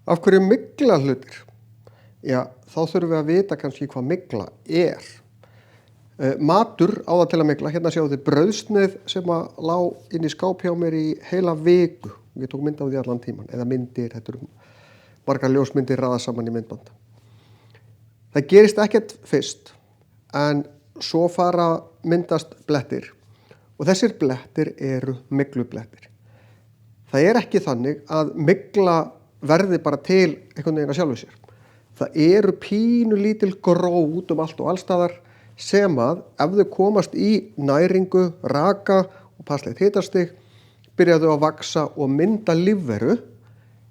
Af hverju mygla hlutir? Já, þá þurfum við að vita kannski hvað mygla er. Matur á það til að mygla, hérna sjáum þið brauðsneið sem að lá inn í skáp hjá mér í heila viku. Ég tók mynd á því allan tíman, eða myndir, þetta eru margar ljósmyndir raðað saman í myndband. Það gerist ekkert fyrst, en svo fara myndast blettir og þessir blettir eru myglublettir. Það er ekki þannig að mygla verði bara til einhvern veginn að sjálfu sér. Það eru pínu lítil gró út allt og allstaðar sem að ef þau komast í næringu, raka og passlegt hitastig, byrja þau að vaxa og mynda lífveru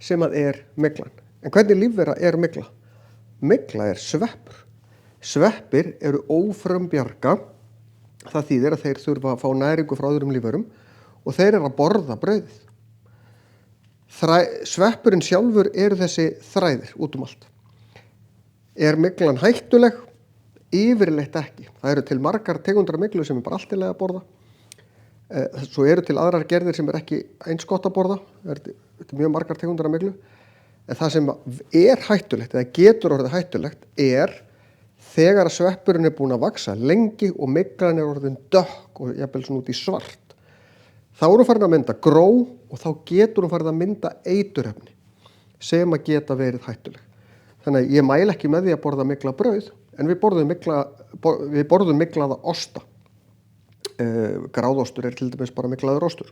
sem að er myglan. En hvernig lífvera er mygla? Mygla er sveppur. Sveppir eru ófrumbjarga. Það þýðir að þeir þurfa að fá næringu frá öðrum lífverum og þeir eru að borða brauðið. Sveppurinn sjálfur eru þessi þræðir út allt. Er myglan hættuleg? Yfirleitt ekki. Það eru til margar tegundar af myglu sem er bara allt í lagi að borða. Svo eru til aðrar gerðir sem er ekki eins gott að borða. Þetta er mjög margar tegundar af myglu. En það sem er hættulegt, eða getur orðið hættulegt, er þegar að sveppurinn er búinn að vaxa lengi og myglan er orðin dökk og jafnvel svona út í svart. Þá er hún farin að mynda gró og þá getur hún farin að mynda eiturefni sem að geta verið hættuleg. Þannig að ég mæli ekki með því að borða mygla brauð, en við borðum myglaða osta. Gráðostur er til dæmis bara myglaður ostur.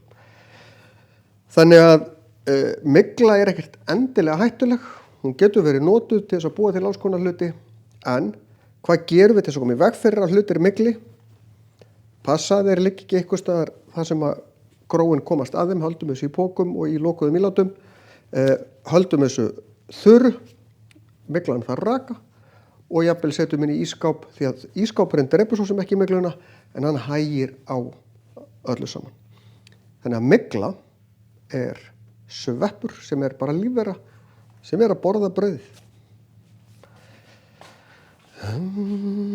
Þannig að mygla er ekkert endilega hættuleg. Hún getur verið notuð til þess að búa til alls konar hluti, en hvað gerum við til þess að koma í veg fyrir að hlutir mygli? Passa þeir liggi ekki eitthvað staðar þar sem að gróin komast að þeim, höldum þessu í pókum og í lokuðum ílátum, höldum þessu þurr, myglan þarf raka og jafnvel setjum inn í ískáp því að ískápurinn drepur svo sem ekki mygluna en hann hægir á öllu saman. Þannig að mygla er sveppur sem er bara lífvera sem er að borða brauðið.